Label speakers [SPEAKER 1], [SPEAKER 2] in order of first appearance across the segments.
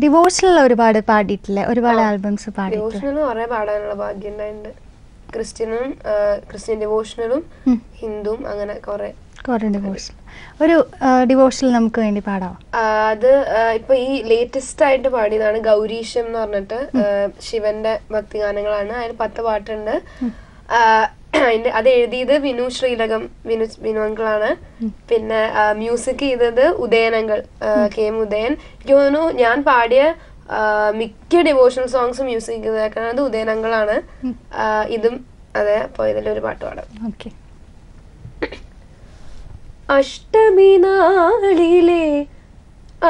[SPEAKER 1] Devotional ഒരുപാട് പാടിയിട്ടില്ലേ, ഒരുപാട് albums പാടിയിട്ടില്ല?
[SPEAKER 2] Devotional കുറെ പാടാനുള്ള ഭാഗ്യം ഉണ്ടായിട്ടുണ്ട്. ക്രിസ്ത്യൻ ഡിവോഷണലും ഹിന്ദുവും അങ്ങനെ കുറെ
[SPEAKER 1] ഡിവോഷണൽ. ഒരു ഡിവോഷണൽ നമുക്ക് വേണ്ടി പാടാം.
[SPEAKER 2] അത് ഇപ്പൊ ഈ ലേറ്റസ്റ്റ് ആയിട്ട് പാടിയതാണ് ഗൗരീശം എന്ന് പറഞ്ഞിട്ട്, ശിവന്റെ ഭക്തിഗാനങ്ങളാണ്. അതിൽ 10 പാട്ടുണ്ട്. അത് എഴുതിയത് വിനു ശ്രീലകം, വിനു അങ്കിളാണ്. പിന്നെ മ്യൂസിക് ചെയ്തത് ഉദയനങ്ങൾ, കെ എം ഉദയൻ. എനിക്ക് തോന്നുന്നു ഞാൻ പാടിയ മിക്ക ഡിവോഷണൽ സോങ്സ് മ്യൂസിക് ചെയ്തേക്കുന്നത് ഉദയനങ്ങളാണ്. ഇതും അതെ. അപ്പൊ ഇതിലൊരു പാട്ട് പാടാം. അഷ്ടമി നാളിലെ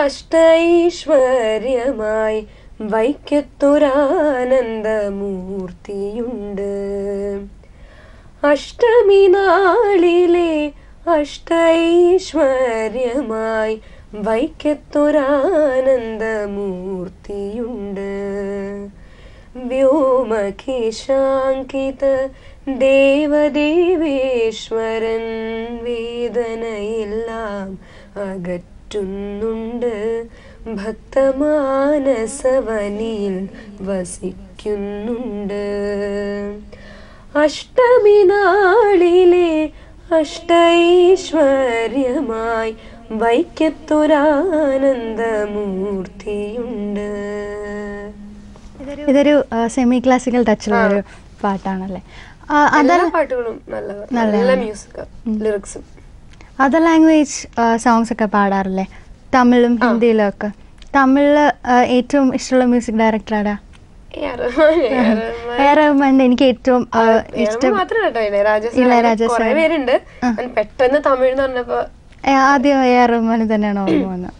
[SPEAKER 2] അഷ്ടൈശ്വര്യമായി വൈക്കത്തൊരാനന്ദമൂർത്തിയുണ്ട്. അഷ്ടമി നാളിലെ അഷ്ടൈശ്വര്യമായി വൈക്കത്തൊരാനന്ദമൂർത്തിയുണ്ട്. വ്യോമകേശാങ്കിത ദേവദേവേശ്വരൻ വേദനയെല്ലാം അകറ്റുന്നുണ്ട്. ഭക്തമാനസവനിൽ വസിക്കുന്നുണ്ട്. അഷ്ടമി നാളിലെ അഷ്ടൈശ്വര്യമായി വൈക്കത്തൊരാനന്ദമൂർത്തിയുണ്ട്.
[SPEAKER 1] ഇതൊരു സെമി ക്ലാസിക്കൽ ടച്ചുള്ള ഒരു പാട്ടാണല്ലേ?
[SPEAKER 2] എല്ലാ പാട്ടുകളും നല്ല മ്യൂസിക്, ലിറിക്സും.
[SPEAKER 1] അതർ ലാംഗ്വേജ് സോങ്സ് ഒക്കെ പാടാറില്ലേ? തമിഴും ഹിന്ദിയിലും ഒക്കെ. തമിഴില് ഏറ്റവും ഇഷ്ടമുള്ള മ്യൂസിക് ഡയറക്ടർ ആരാ? റഹ്മാന്റെ എനിക്ക് ഏറ്റവും ഇഷ്ടം
[SPEAKER 2] ഇളയരാജ. പെട്ടെന്ന് തമിഴ് പറഞ്ഞപ്പോ
[SPEAKER 1] ആദ്യം റഹ്മാൻ തന്നെയാണ് ഓർമ്മ വന്നത്.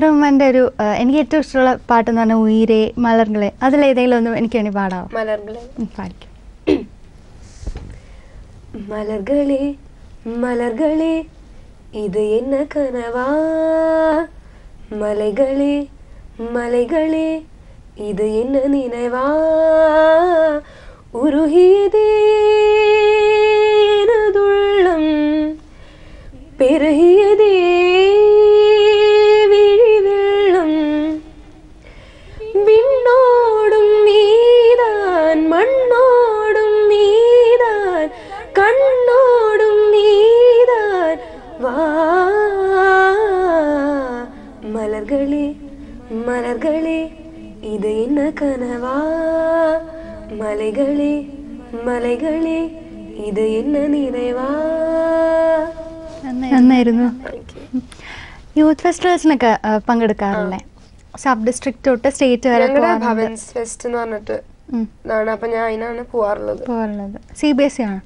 [SPEAKER 1] റഹ്മാന്റെ ഒരു എനിക്ക് ഏറ്റവും ഇഷ്ടമുള്ള പാട്ടെന്ന് പറഞ്ഞാൽ ഉയിരേ മലർകളെ. അതിലേതെങ്കിലും ഒന്നും എനിക്ക് വേണ്ടി പാടാവോ? പാടിക്കും.
[SPEAKER 2] മലർകളെ മലർകളെ ഇത് എന്ന കനവാ, മലകളെ മലകളെ ഇത് എന്ന നിனைவா, ഉരുകിയതേനതുള്ളം പെരുകിയതേ വിഴിവെള്ളം, വിണ്ണോടും നീതാൻ മണ്ണോടും നീതാൻ കണ്ണോടും നീതാൻ വാ, മലർകളെ മലർകളെ ഇത് എന്ന കനവാ, മലകളെ മലകളെ ഇത് എന്ന നിனைவா.
[SPEAKER 1] നന്നായിരുന്നു. യൂത്ത് ഫെസ്റ്റിവൽസിനൊക്കെ പങ്കെടുക്കാറില്ലേ? സബ് ഡിസ്ട്രിക്ട് തൊട്ട് സ്റ്റേറ്റ് വരെ
[SPEAKER 2] ഭവൻസ് ഫെസ്റ്റ് എന്ന് പറഞ്ഞിട്ട് അപ്പൊ ഞാൻ അതിനാണ് പോവാറുള്ളത്.
[SPEAKER 1] CBSE ആണ്?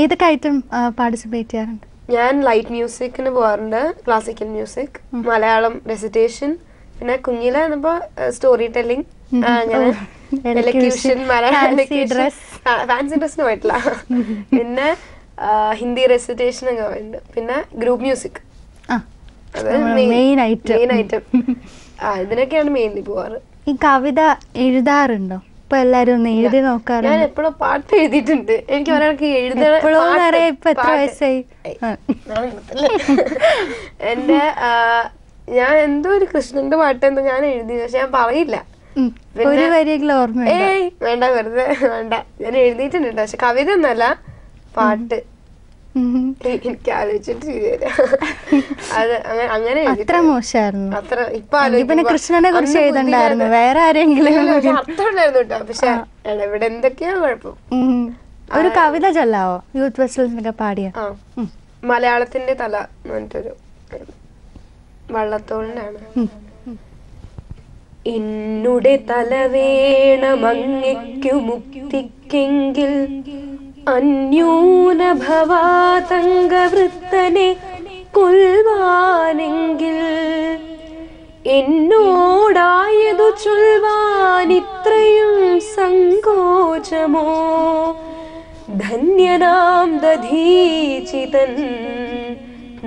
[SPEAKER 1] ഏതൊക്കെ ഐറ്റം പാർട്ടിസിപ്പേറ്റ് ചെയ്യാറുണ്ട്?
[SPEAKER 2] ഞാൻ ലൈറ്റ് മ്യൂസിക്കിന് പോവാറുണ്ട്, ക്ലാസിക്കൽ മ്യൂസിക്, മലയാളം റെസിറ്റേഷൻ, പിന്നെ കുഞ്ഞിലെ സ്റ്റോറി ടെല്ലിംഗ്, അങ്ങനെ എലക്യൂഷൻ, ഫാൻസി ഡ്രസ്സിന് പോയിട്ടില്ല. പിന്നെ ഹിന്ദി റെസിറ്റേഷൻ ഒക്കെ പോയിട്ടുണ്ട്. പിന്നെ ഗ്രൂപ്പ് മ്യൂസിക്,
[SPEAKER 1] മെയിൻ ഐറ്റം.
[SPEAKER 2] ഇതിനൊക്കെയാണ് മെയിൻലി പോവാറ്.
[SPEAKER 1] ഈ കവിത എഴുതാറുണ്ടോ? ഇപ്പൊ എല്ലാരും ഒന്ന് എഴുതി നോക്കാറുണ്ട്.
[SPEAKER 2] ഞാൻ എപ്പോഴും പാട്ട് എഴുതിയിട്ടുണ്ട്. എനിക്ക് ഒരാൾക്ക് എഴുതണ
[SPEAKER 1] ഇപ്പൊ എത്ര വയസ്സായി?
[SPEAKER 2] എന്റെ ഞാൻ എന്തോ ഒരു കൃഷ്ണന്റെ പാട്ട് എന്തോ ഞാൻ എഴുതി, പക്ഷെ ഞാൻ പറയില്ല.
[SPEAKER 1] ഒരു വരിയെങ്കിലും ഓർമ്മ?
[SPEAKER 2] വേണ്ട, വെറുതെ വേണ്ട. ഞാൻ എഴുതിയിട്ടുണ്ട്, പക്ഷെ കവിത ഒന്നല്ല, പാട്ട്. എനിക്ക് ആലോചിച്ചിട്ട് അത് അങ്ങനെ
[SPEAKER 1] അത്ര മോശമായിരുന്നു.
[SPEAKER 2] അത്ര ഇപ്പൊ
[SPEAKER 1] കൃഷ്ണനെ കുറിച്ച് എഴുതണ്ടായിരുന്നു, വേറെ ആരെങ്കിലും
[SPEAKER 2] അർത്ഥമുണ്ടായിരുന്നു കേട്ടോ. പക്ഷെ ഇവിടെ എന്തൊക്കെയാ കുഴപ്പം.
[SPEAKER 1] ഒരു കവിത ചൊല്ലാവോ യൂത്ത് ഫെസ്റ്റിവൽസിനൊക്കെ പാടിയ?
[SPEAKER 2] മലയാളത്തിന്റെ തല എന്നിട്ടൊരു വള്ളത്തോളിനാണ്. എന്നുടെ തല വേണമങ്ങയ്ക്കു മുക്തിക്കെങ്കിൽ അന്യൂന ഭവാതംഗവൃത്തനെ കൊൽവാനെങ്കിൽ, എന്നോടായതു ചൊൽവാൻ ഇത്രയും സങ്കോചമോ, ധന്യനാം ദധീചിതൻ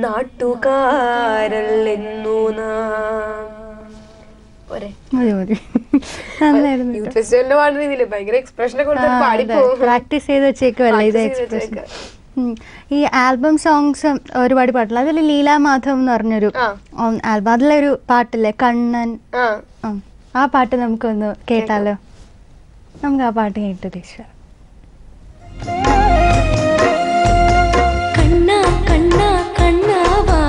[SPEAKER 2] നാട്ടുകാരല്ലെന്നു നാം.
[SPEAKER 1] പ്രാക്ടീസ് ചെയ്ത് വെച്ചേക്കുവല്ലേ ഇത് എക്സ്പ്രഷൻ. ഈ ആൽബം സോങ്സ് ഒരുപാട് പാട്ടില്ല. അതിൽ ലീലാ മാധവ് എന്ന് പറഞ്ഞൊരു ആൽബം, അതിലൊരു പാട്ടില്ലേ കണ്ണൻ, ആ പാട്ട് നമുക്കൊന്ന് കേട്ടാലോ? നമുക്ക് ആ പാട്ട് കേട്ടിട്ട് ഇഷ്ടം.
[SPEAKER 3] കണ്ണാ കണ്ണാ കണ്ണാവാ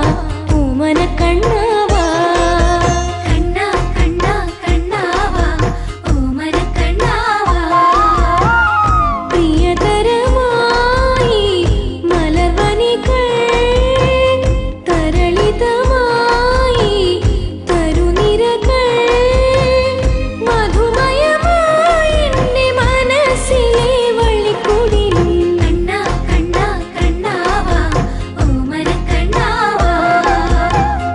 [SPEAKER 3] പൂമന കണ്ണാവാ, കണ്ണാ കണ്ണാ കണ്ണാവാ പൂമന കണ്ണാവാ, പ്രിയതരമായി മലർവനികൾ തരളിതമായി തരുനിരകൾ മധുമയമായി എന്റെ മനസ്സിലെ വള്ളിക്കുടിലും, കണ്ണാ കണ്ണാ കണ്ണാവാ പൂമന കണ്ണാവാ,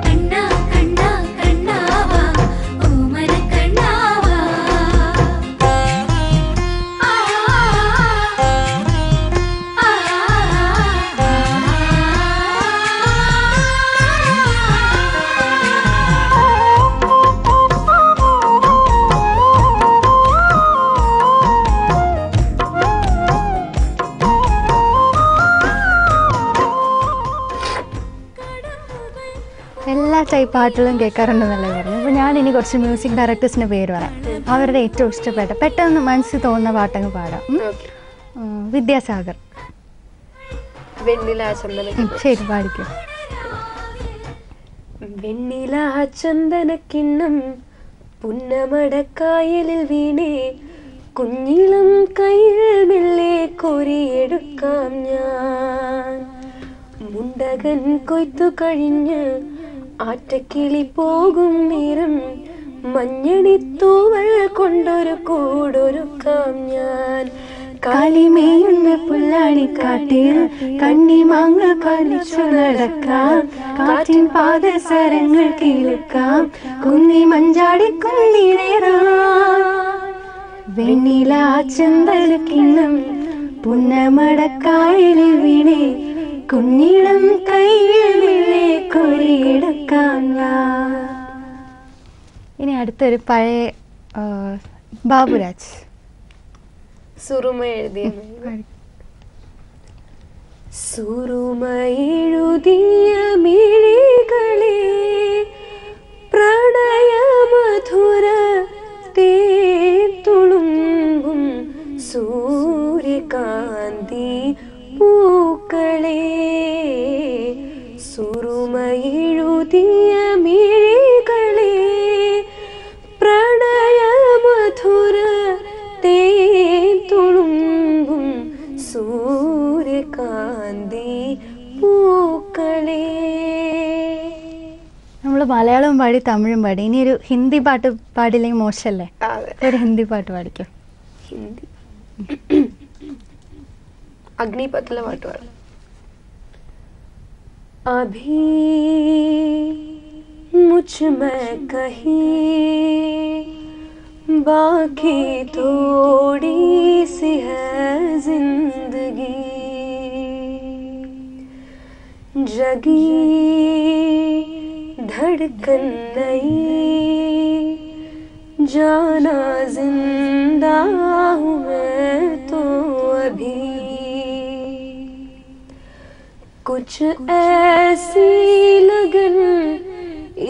[SPEAKER 3] കണ്ണാ കണ്ണാ കണ്ണാവാ പൂമന കണ്ണാവാ.
[SPEAKER 1] എല്ലാ ടൈപ്പ് പാട്ടുകളും കേൾക്കാറുണ്ടെന്നല്ലേ പറഞ്ഞു. അപ്പോൾ ഞാൻ ഇനി കുറച്ച് മ്യൂസിക് ഡയറക്ടേഴ്സിൻ്റെ പേര് പറയാം. അവരുടെ ഏറ്റവും ഇഷ്ടപ്പെട്ട പെട്ടെന്ന് മനസ്സിൽ തോന്നുന്ന പാട്ടങ്ങ് പാടാം. വിദ്യാസാഗർ.
[SPEAKER 2] വെണ്ണില ചന്ദന.
[SPEAKER 1] ശരി, പാടിക്കോ.
[SPEAKER 2] വെണ്ണില ചന്ദനക്കിണ്ണം പുന്നമടക്കായലിൽ വീണേ, കുഞ്ഞിളം കയ്യിൽ മെല്ലെ കോരിയെടുക്കാം ഞാൻ. മുണ്ടകൻ കൊയ്ത്തു കഴിഞ്ഞ് ആറ്റക്കിളി പോകും നേരം, മഞ്ഞണിത്തൂവൽ കൊണ്ടൊരു കൂടൊരുക്കാം ഞാൻ. കാളിമേയുന്ന പുല്ലാണിക്കാട്ടിൽ കണ്ണിമാങ്ങ കളിച്ചു നടക്കാം, കാറ്റിൻ പാദസരങ്ങൾ കേൾക്കാം, കുന്നി മഞ്ചാടി കുന്നിലേറാം. വെണ്ണില ചന്ദനക്കിണ്ണം പുന്നമടക്കായലിൽ വീണേ, കുഞ്ഞിളം കയ്യിൽ കോരിയെടുക്കാം ഞാൻ. ഇനി അടുത്തൊരു പഴയ ബാബുരാജ്. സുറുമ എഴുതിയ സുറുമ എഴുതിയ മിഴികളെ, പ്രണയ മധുര തേത്തുളുമ്പും സൂര്യകാന്തി പൂക്കളെ, സുറുമ എഴുതിയ മിഴികളെ, പ്രണയ മധുര തേത്തുളുമ്പും സൂര്യകാന്തി പൂക്കളെ.
[SPEAKER 1] നമ്മൾ മലയാളവും പാടി തമിഴും പാടി. ഇനി ഒരു ഹിന്ദി പാട്ട് പാടില്ലെങ്കിൽ മോശമല്ലേ? ഒരു ഹിന്ദി പാട്ട് പാടിക്കോ.
[SPEAKER 2] ഹിന്ദി അഗ്നിപഥിലെ പാട്ട് പാടാം. अभी मुझ में कहीं बाकी थोड़ी सी है जिंदगी, जगी धड़कन नहीं, जाना जिंदा हूँ मैं तो अभी, कुछ ऐसी लगन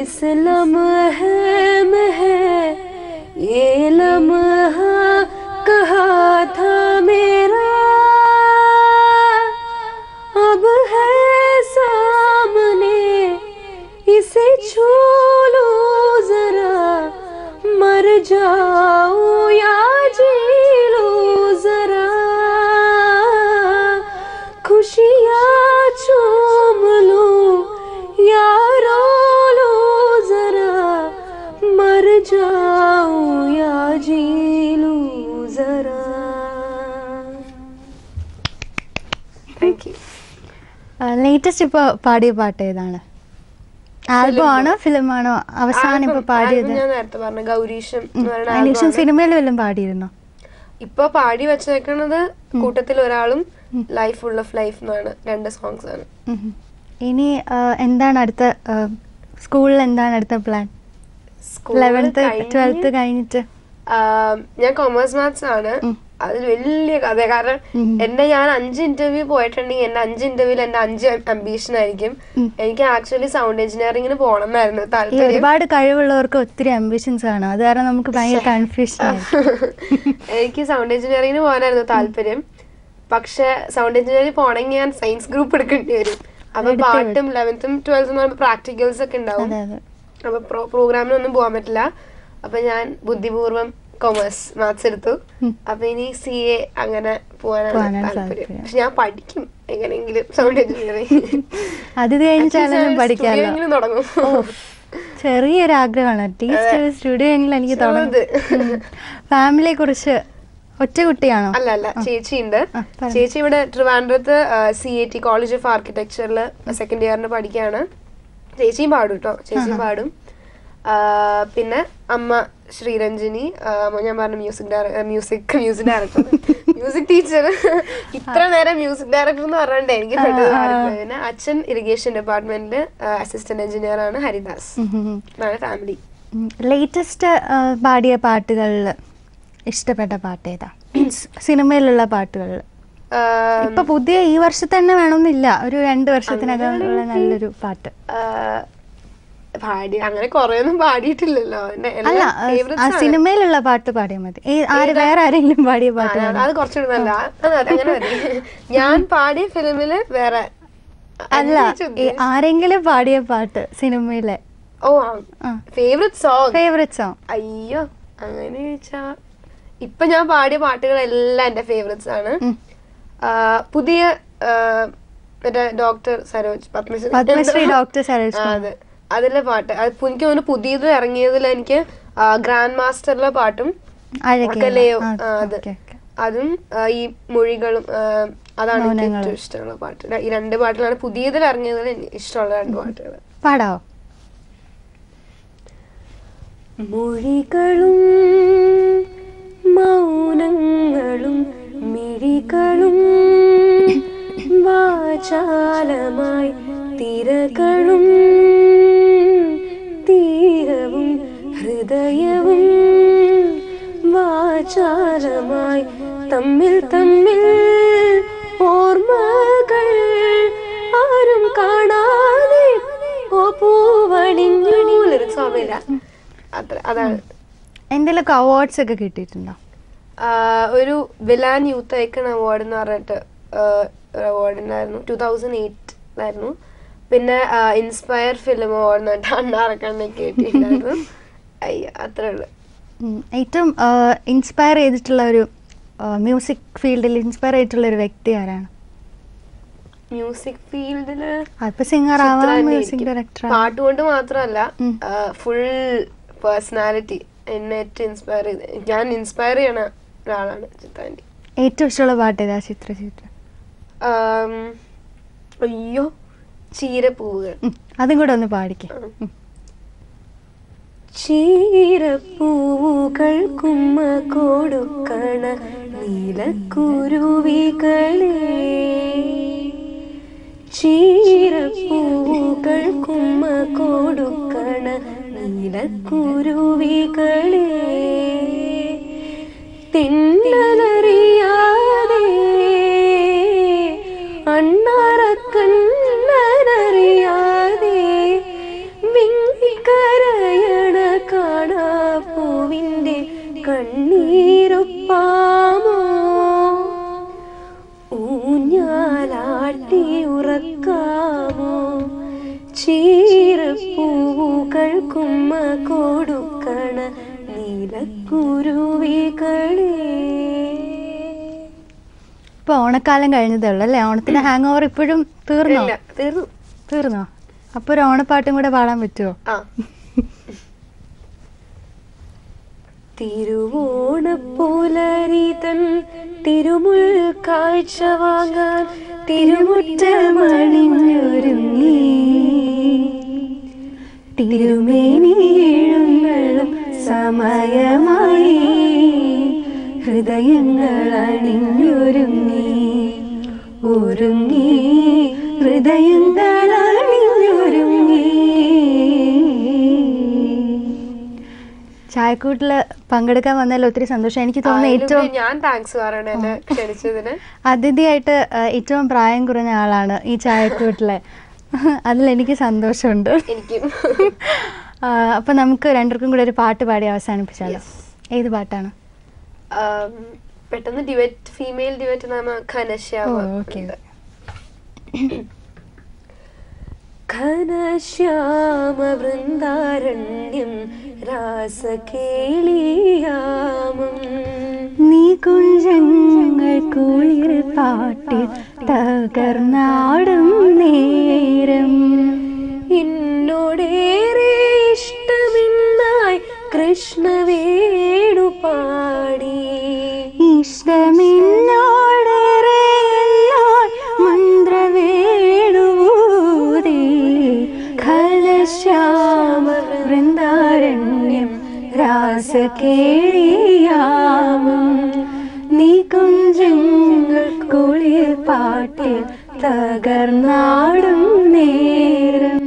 [SPEAKER 2] इस लम्हे में है, ये लम्हा कहा था मेरा, अब है सामने इसे छू लो जरा, मर जाऊं या जी लो जरा, खुशियाँ चूम लो या रो लो जरा, मर जाऊं या जी लो जरा. Thank you.
[SPEAKER 1] ലേറ്റസ്റ്റ് ഇപ്പോൾ പാടിയ പാട്ട് ഏതാണ്? ആൽബം ആണോ ഫിലിമാണോ അവസാനം ഇപ്പൊ പാടിയത്?
[SPEAKER 2] ഞാൻ നേരത്തെ പറഞ്ഞ ഗൗരീശം
[SPEAKER 1] ഗൗരീശം സിനിമയിൽ വല്ലതും പാടിയിരുന്നോ?
[SPEAKER 2] ഇപ്പൊ പാടി വെച്ചേക്കണത് കൂട്ടത്തിൽ ഒരാളും ലൈഫ് ഫുൾ ഓഫ് ലൈഫ് എന്നാണ്, 2 സോങ്സ് ആണ്.
[SPEAKER 1] ഇനി എന്താണ് അടുത്ത സ്കൂളിൽ എന്താണ് അടുത്ത പ്ലാൻ? 11th 12th കഴിഞ്ഞിട്ട്
[SPEAKER 2] ഞാൻ കൊമേഴ്സ് മാത്സ് ആണ്. അതൊരു വലിയ കഥ. കാരണം ഞാൻ 5 ഇന്റർവ്യൂ പോയിട്ടുണ്ടെങ്കിൽ എന്റെ 5 ഇന്റർവ്യൂവിൽ എന്റെ 5 അംബീഷൻ ആയിരിക്കും. എനിക്ക് ആക്ച്വലി സൗണ്ട് എഞ്ചിനീയറിംഗിന് പോകണം എന്നായിരുന്നു താല്പര്യം.
[SPEAKER 1] ഒരുപാട് കഴിവുള്ളവർക്ക് ഒത്തിരി അംബിഷൻസ് ആണ്, അത് കാരണം നമുക്ക് ഭയങ്കര കൺഫ്യൂഷൻ.
[SPEAKER 2] എനിക്ക് സൗണ്ട് എഞ്ചിനീയറിംഗിന് പോകാനായിരുന്നു താല്പര്യം. പക്ഷെ സൗണ്ട് എഞ്ചിനീയറിംഗ് പോകണമെങ്കിൽ ഞാൻ സയൻസ് ഗ്രൂപ്പ് എടുക്കേണ്ടി വരും. അപ്പൊ പാട്ടും 11th 12th പ്രാക്ടിക്കൽസ് ഒക്കെ ഉണ്ടാവും. അപ്പൊ പ്രോഗ്രാമിനൊന്നും പോകാൻ പറ്റില്ല. അപ്പൊ ഞാൻ ബുദ്ധിപൂർവ്വം കൊമേഴ്സ് മാത്സ് എടുത്തു. അപ്പൊ ഇനി CA അങ്ങനെ പോകാനാണ് താല്പര്യം. പക്ഷെ ഞാൻ പഠിക്കും എങ്ങനെയെങ്കിലും സൗണ്ട് എഞ്ചിനീയറിംഗ്.
[SPEAKER 1] അത് കഴിഞ്ഞാലും പഠിക്കാമല്ലോ.
[SPEAKER 2] തുടങ്ങും.
[SPEAKER 1] ചെറിയൊരു ആഗ്രഹമാണ്, അറ്റ്ലീസ്റ്റ് ഒരു സ്റ്റുഡിയോ എങ്കിലും എനിക്ക് തുടങ്ങും. ഫാമിലിയെ കുറിച്ച് ഒറ്റ കുട്ടിയാണോ?
[SPEAKER 2] അല്ല, ചേച്ചിയുണ്ട്. ചേച്ചി ഇവിടെ ട്രിവാൻഡ്രത്ത് CAT കോളേജ് ഓഫ് ആർക്കിടെക്ചറിൽ 2nd ഇയറിന് പഠിക്കുകയാണ്. ചേച്ചിയും പാടും കേട്ടോ, ചേച്ചിയും പാടും. പിന്നെ അമ്മ ശ്രീരഞ്ജിനി, ഞാൻ പറഞ്ഞ മ്യൂസിക് ഡയറക്ടർ, മ്യൂസിക് ടീച്ചർ. ഇത്ര നേരം മ്യൂസിക് ഡയറക്ടർ എന്ന് പറഞ്ഞിട്ട് എനിക്ക് പെട്ടെന്ന്. പിന്നെ അച്ഛൻ ഇറിഗേഷൻ ഡിപ്പാർട്ട്മെന്റില് അസിസ്റ്റന്റ് എഞ്ചിനീയർ ആണ്, ഹരിദാസ്. അതാണ് ഫാമിലി.
[SPEAKER 1] ലേറ്റസ്റ്റ് പാടിയ പാട്ടുകളിൽ ഇഷ്ടപ്പെട്ട പാട്ട് ഏതാ? സിനിമയിലുള്ള പാട്ടുകളിൽ ഇപ്പൊ പുതിയ ഈ വർഷത്തെ തന്നെ വേണമെന്നില്ല, ഒരു 2 വർഷത്തിനകം ഉള്ള നല്ലൊരു പാട്ട്.
[SPEAKER 2] അങ്ങനെ കൊറേയൊന്നും പാടിയിട്ടില്ലല്ലോ.
[SPEAKER 1] അല്ല, സിനിമയിലുള്ള പാട്ട് പാടിയാൽ മതി. വേറെ ആരെങ്കിലും പാടിയ പാട്ട്
[SPEAKER 2] അത് കുറച്ചുകൂടി നല്ല. അങ്ങനെ മതി. ഞാൻ പാടിയ ഫിലിമില് വേറെ
[SPEAKER 1] അല്ല, ആരെങ്കിലും പാടിയ പാട്ട് സിനിമയിലെ.
[SPEAKER 2] ഓ, ഫേവറേറ്റ് സോങ്. അയ്യോ, അങ്ങനെ ചോദിച്ചാ ഇപ്പൊ ഞാൻ പാടിയ പാട്ടുകളെല്ലാം എന്റെ ഫേവറേറ്റ്സ് ആണ്. പുതിയ ഡോക്ടർ സരോജ്,
[SPEAKER 1] പത്മശ്രീ ഡോക്ടർ സരോജ്,
[SPEAKER 2] അതെ, അതിലെ പാട്ട്. എനിക്ക് തോന്നുന്നു പുതിയത് ഇറങ്ങിയതിൽ എനിക്ക് ഗ്രാൻഡ് മാസ്റ്ററിലെ പാട്ടും അഴകലയോ, അതും ഈ മൊഴികളും, അതാണ് എനിക്ക് ഏറ്റവും ഇഷ്ടമുള്ള പാട്ട്. ഈ 2 പാട്ടുകളാണ് പുതിയതിൽ ഇറങ്ങിയതിൽ ഇഷ്ടമുള്ള 2 പാട്ടുകൾ.
[SPEAKER 1] പാടാവോ?
[SPEAKER 2] മൊഴികളും മൗനങ്ങളും മിഴികളും വാചാലമായി തിരകളും തീരവും ഹൃദയവും വാചാലമായി തമ്മിൽ തമ്മിൽ ഓർമ്മകൾ ആരും കാണാതെ പൂവണിഞ്ഞു. സമയമില്ല, അതാണ്.
[SPEAKER 1] എന്തെങ്കിലുമൊക്കെ അവാർഡ്സ് ഒക്കെ കിട്ടിയിട്ടുണ്ടോ?
[SPEAKER 2] ഒരു വിലാൻ യൂത്ത് ഐക്കൺ അവാർഡ് എന്ന് പറഞ്ഞിട്ട് അവാർഡ് ഉണ്ടായിരുന്നു, 2008 പിന്നെ ഇൻസ്പയർ ഫിലിം അവാർഡ് എന്ന് പറഞ്ഞിട്ട് അണ്ണാറക്കണ്ണൊക്കെ കിട്ടിയിട്ടുണ്ടായിരുന്നു. അയ്യോ, അത്രേ ഉള്ളു.
[SPEAKER 1] ഏറ്റവും ഇൻസ്പയർ ചെയ്തിട്ടുള്ള ഒരു മ്യൂസിക് ഫീൽഡിൽ ഇൻസ്പയർ ചെയ്തിട്ടുള്ള ഒരു വ്യക്തി ആരാണ്?
[SPEAKER 2] മ്യൂസിക് ഫീൽഡില്
[SPEAKER 1] സിംഗർ ആവാം, മ്യൂസിക് ഡയറക്ടർ.
[SPEAKER 2] പാട്ടുകൊണ്ട് മാത്രമല്ല, ഫുൾ പേഴ്സണാലിറ്റി എന്നെ ഏറ്റവും ഇൻസ്പയർ ചെയ്ത്, ഞാൻ ഇൻസ്പയർ ചെയ്യണ ഒരാളാണ് ചിത്രാൻറ്റി.
[SPEAKER 1] ഏറ്റവും ഇഷ്ടമുള്ള പാട്ട് ഏതാ? ചിത്ര.
[SPEAKER 2] അയ്യോ, ചീരപ്പൂവുകൾ.
[SPEAKER 1] അതും കൂടെ ഒന്ന് പാടിക്കേ.
[SPEAKER 2] ചീരപ്പൂവുകൾ കുമ്മ കൊടുക്കണ നീലക്കുരുവികളെ, ചീരപ്പൂവുകൾ കുമ്മ കൊടുക്കണ നീലക്കുരുവികളെ, തിന്നലറിയാതെ അണ്ണാറക്കണ്ണനറിയാതെ വിങ്ങിക്കരയണ കാണാപ്പൂവിൻ്റെ കണ്ണീരൊപ്പാമോ, ഊഞ്ഞാലാട്ടി ഉറക്കാമോ, ചീരപ്പൂവുകൾ കുമ്മ കൊടുക്കണ നീലക്കുരുവികളെ.
[SPEAKER 1] ഇപ്പൊ ഓണക്കാലം കഴിഞ്ഞതേ ഉള്ളു അല്ലേ? ഓണത്തിന് ഹാങ് ഓവർ ഇപ്പോഴും തീർന്നോ? അപ്പൊ ഒരു ഓണപ്പാട്ടും കൂടെ പാടാൻ പറ്റുമോ?
[SPEAKER 2] തിരുവോണപ്പുലരിതൻ തിരുമുൽ കാഴ്ച വാങ്ങാൻ തിരുമുറ്റമണിഞ്ഞൊരുങ്ങി, തിരുമേനിയെഴുന്നള്ളും സമയമായി ഹൃദയങ്ങൾ അണിഞ്ഞൊരുങ്ങി, ഒരുങ്ങി ഹൃദയങ്ങൾ അണിഞ്ഞൊരുങ്ങി.
[SPEAKER 1] ചായക്കൂട്ടിൽ പങ്കെടുക്കാൻ വന്നതിൽ ഒത്തിരി സന്തോഷം. എനിക്ക് തോന്നുന്നു ഏറ്റവും
[SPEAKER 2] ഞാൻ താങ്ക്സ് പറയണം എന്നെ ക്ഷണിച്ചതിന്.
[SPEAKER 1] അതിഥിയായിട്ട് ഏറ്റവും പ്രായം കുറഞ്ഞ ആളാണ് ഈ ചായക്കൂട്ടിലെ. അതിലെനിക്ക് സന്തോഷമുണ്ട്.
[SPEAKER 2] എനിക്കും.
[SPEAKER 1] അപ്പൊ നമുക്ക് രണ്ടുപേർക്കും കൂടെ ഒരു പാട്ട് പാടി അവസാനിപ്പിച്ചാലോ? ഏത് പാട്ടാണ്?
[SPEAKER 2] പെട്ടെന്ന് ഡ്യുവറ്റ്, ഫീമെയിൽ ഡ്യുവറ്റ് നാമ ഘനശ്യാമ. ഘനശ്യാമ വൃന്ദാരണ്യം രാസകേളിയാമം
[SPEAKER 1] നീ കുഞ്ചങ്ങൾ കുളിർ പാട്ടിൽ തകർന്നാടും നേരം
[SPEAKER 2] എന്നോടേറെ ഇഷ്ടമിന്നായി കൃഷ്ണവേണു പാടി
[SPEAKER 1] ഇഷ്ടമിന്നോടേറെ മന്ത്രവേണുവൂതി ഘനശ്യാമ വൃന്ദാരണ്യം രാസകേളിയാമം നീ കുഞ്ചങ്ങൾ കുളിർ പാട്ടിൽ തകർന്നാടും നേരം.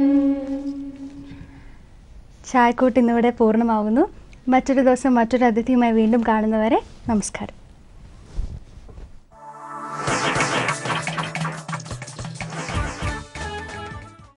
[SPEAKER 1] ചായക്കൂട്ട് ഇന്നിവിടെ പൂർണ്ണമാകുന്നു. മറ്റൊരു ദിവസം മറ്റൊരു അതിഥിയുമായി വീണ്ടും കാണുന്നവരെ നമസ്കാരം.